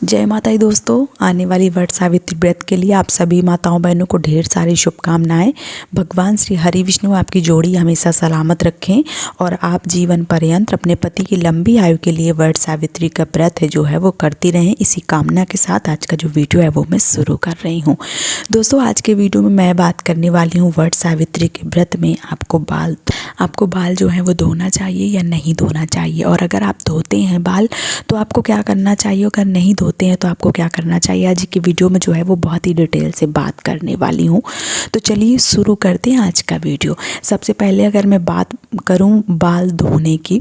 जय माता दी दोस्तों, आने वाली वट सावित्री व्रत के लिए आप सभी माताओं बहनों को ढेर सारी शुभकामनाएं। भगवान श्री हरि विष्णु आपकी जोड़ी हमेशा सलामत रखें और आप जीवन पर्यंत अपने पति की लंबी आयु के लिए वट सावित्री का व्रत है जो है वो करती रहें। इसी कामना के साथ आज का जो वीडियो है वो मैं शुरू कर रही हूँ। दोस्तों, आज के वीडियो में मैं बात करने वाली हूँ वट सावित्री के व्रत में आपको बाल जो है वो धोना चाहिए या नहीं धोना चाहिए, और अगर आप धोते हैं बाल तो आपको क्या करना चाहिए, अगर नहीं धोते हैं तो आपको क्या करना चाहिए। आज की वीडियो में जो है वो बहुत ही डिटेल से बात करने वाली हूँ। तो चलिए शुरू करते हैं आज का वीडियो। सबसे पहले अगर मैं बात करूँ बाल धोने की,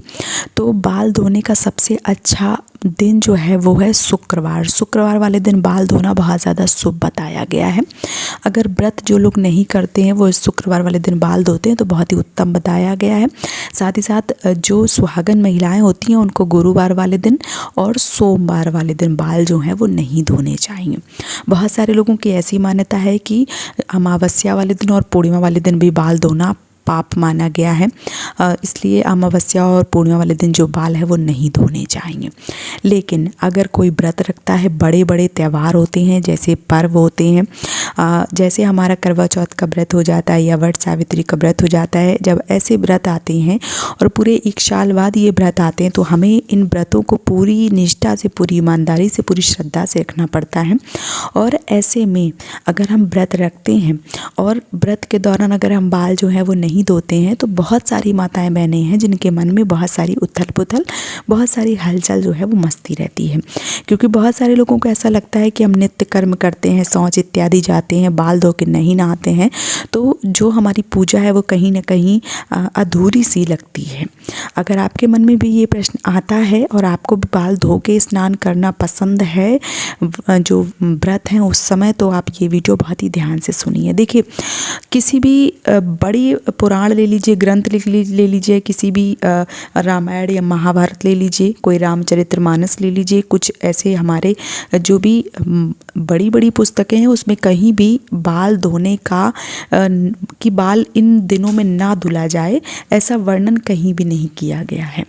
तो बाल धोने का सबसे अच्छा दिन जो है वो है शुक्रवार वाले दिन बाल धोना बहुत ज़्यादा शुभ बताया गया है। अगर व्रत जो लोग नहीं करते हैं वो इस शुक्रवार वाले दिन बाल धोते हैं तो बहुत ही उत्तम बताया गया है। साथ ही साथ जो सुहागन महिलाएं होती हैं उनको गुरुवार वाले दिन और सोमवार वाले दिन बाल जो हैं वो नहीं धोने चाहिए। बहुत सारे लोगों की ऐसी मान्यता है कि अमावस्या वाले दिन और पूर्णिमा वाले दिन भी बाल धोना पाप माना गया है, इसलिए अमावस्या और पूर्णिमा वाले दिन जो बाल है वो नहीं धोने चाहिए। लेकिन अगर कोई व्रत रखता है, बड़े बड़े त्यौहार होते हैं, जैसे पर्व होते हैं, जैसे हमारा करवा चौथ का व्रत हो जाता है या वट सावित्री का व्रत हो जाता है, जब ऐसे व्रत आते हैं और पूरे एक साल बाद ये व्रत आते हैं तो हमें इन व्रतों को पूरी निष्ठा से, पूरी ईमानदारी से, पूरी श्रद्धा से रखना पड़ता है। और ऐसे में अगर हम व्रत रखते हैं और व्रत के दौरान अगर हम बाल जो है वो नहीं धोते हैं तो बहुत सारी माताएं बहनें हैं जिनके मन में बहुत सारी उथल पुथल, बहुत सारी हलचल जो है वो मस्ती रहती है। क्योंकि बहुत सारे लोगों को ऐसा लगता है कि हम नित्य कर्म करते हैं, शौच इत्यादि जाते हैं, बाल धो के नहीं नहाते हैं तो जो हमारी पूजा है वो कहीं ना कहीं अधूरी सी लगती है। अगर आपके मन में भी ये प्रश्न आता है और आपको भी बाल धो के स्नान करना पसंद है जो व्रत हैं उस समय, तो आप ये वीडियो बहुत ही ध्यान से सुनिए। देखिए, किसी भी बड़ी पुराण ले लीजिए, ग्रंथ ले लीजिए, किसी भी रामायण या महाभारत ले लीजिए, कोई रामचरितमानस ले लीजिए, कुछ ऐसे हमारे जो भी बड़ी बड़ी पुस्तकें हैं उसमें कहीं भी बाल धोने का कि बाल इन दिनों में ना धुला जाए ऐसा वर्णन कहीं भी नहीं किया गया है।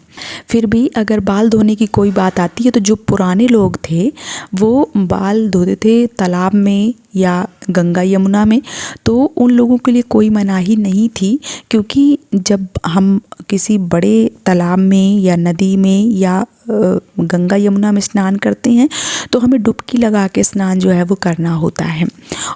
फिर भी अगर बाल धोने की कोई बात आती है तो जो पुराने लोग थे वो बाल धोते थे तालाब में या गंगा यमुना में, तो उन लोगों के लिए कोई मनाही नहीं थी। क्योंकि जब हम किसी बड़े तालाब में या नदी में या गंगा यमुना में स्नान करते हैं तो हमें डुबकी लगा के स्नान जो है वो करना होता है।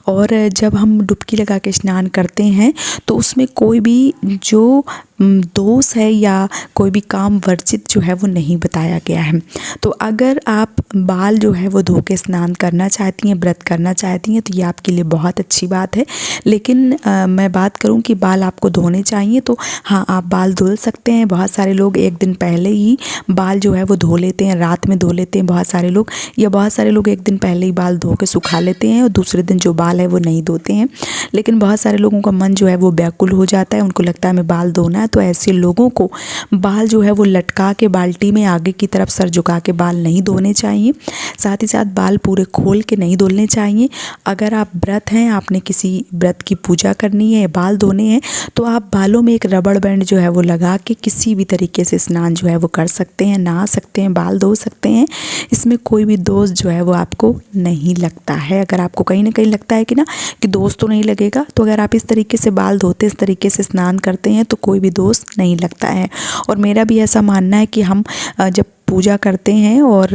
और जब हम डुबकी लगा के स्नान करते हैं तो उसमें कोई भी जो दोष है या कोई भी काम वर्जित जो है वो नहीं बताया गया है। तो अगर आप बाल जो है वो धो के स्नान करना चाहती हैं, व्रत करना चाहती हैं, तो ये आपके लिए बहुत अच्छी बात है। लेकिन मैं बात करूं कि बाल आपको धोने चाहिए तो हाँ, आप बाल धुल सकते हैं। बहुत सारे लोग एक दिन पहले ही बाल जो है वो धो लेते हैं, रात में धो लेते हैं बहुत सारे लोग, या बहुत सारे लोग एक दिन पहले ही बाल धो के सुखा लेते हैं और दूसरे दिन जो बाल है वो नहीं धोते हैं। लेकिन बहुत सारे लोगों का मन जो है वो व्याकुल हो जाता है, उनको लगता है हमें बाल धोना है, तो ऐसे लोगों को बाल जो है वो लटका के बाल्टी में आगे की तरफ सर झुका के बाल नहीं धोने चाहिए। साथ ही साथ बाल पूरे खोल के नहीं धुलने चाहिए। अगर आप व्रत हैं, आपने किसी व्रत की पूजा करनी है, बाल धोने हैं, तो आप बालों में एक रबड़ बैंड जो है वो लगा के किसी भी तरीके से स्नान जो है वो कर सकते हैं, नहा सकते हैं, बाल धो सकते हैं। इसमें कोई भी दोष जो है वो आपको नहीं लगता है। अगर आपको कहीं ना कहीं लगता है कि दोष तो नहीं लगेगा, तो अगर आप इस तरीके से बाल धोते, इस तरीके से स्नान करते हैं तो कोई भी दोष नहीं लगता है। और मेरा भी ऐसा मानना है कि हम जब पूजा करते हैं और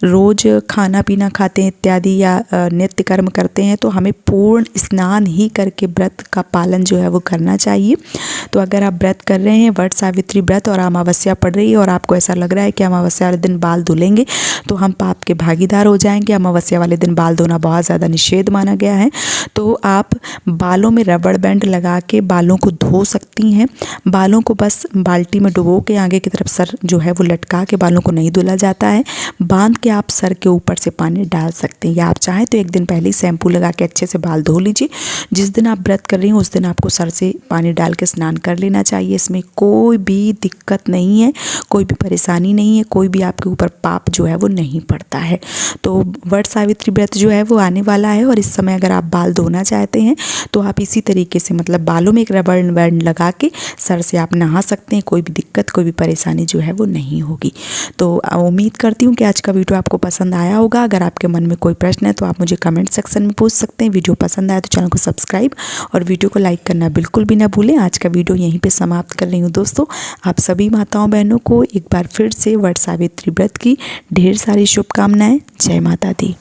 रोज़ खाना पीना खाते हैं इत्यादि या नित्य कर्म करते हैं तो हमें पूर्ण स्नान ही करके व्रत का पालन जो है वो करना चाहिए। तो अगर आप व्रत कर रहे हैं, वट सावित्री व्रत, और अमावस्या पड़ रही है और आपको ऐसा लग रहा है कि अमावस्या वाले दिन बाल धुलेंगे तो हम पाप के भागीदार हो जाएंगे। अमावस्या वाले दिन बाल धोना बहुत ज़्यादा निषेध माना गया है। तो आप बालों में रबड़ बैंड लगा के बालों को धो सकती हैं। बालों को बस बाल्टी में डुबो के आगे की तरफ सर जो है वो लटका के, बालों को नहीं धुला जाता है, बांध के आप सर के ऊपर से पानी डाल सकते हैं, या आप चाहें तो एक दिन पहले ही शैम्पू लगा के अच्छे से बाल धो लीजिए। जिस दिन आप व्रत कर रही हैं उस दिन आपको सर से पानी डाल के स्नान कर लेना चाहिए। इसमें कोई भी दिक्कत नहीं है, कोई भी परेशानी नहीं है, कोई भी आपके ऊपर पाप जो है वो नहीं पड़ता है। तो वट सावित्री व्रत जो है वो आने वाला है और इस समय अगर आप बाल धोना चाहते हैं तो आप इसी तरीके से, मतलब बालों में एक रबड़ बैंड लगा के सर से आप नहा सकते हैं। कोई भी दिक्कत, कोई भी परेशानी जो है वो नहीं होगी। तो उम्मीद करती हूँ कि आज का वीडियो आपको पसंद आया होगा। अगर आपके मन में कोई प्रश्न है तो आप मुझे कमेंट सेक्शन में पूछ सकते हैं। वीडियो पसंद आया तो चैनल को सब्सक्राइब और वीडियो को लाइक करना बिल्कुल भी ना भूलें। आज का वीडियो यहीं पे समाप्त कर रही हूँ दोस्तों। आप सभी माताओं बहनों को एक बार फिर से वट सावित्री व्रत की ढेर सारी शुभकामनाएं। जय माता दी।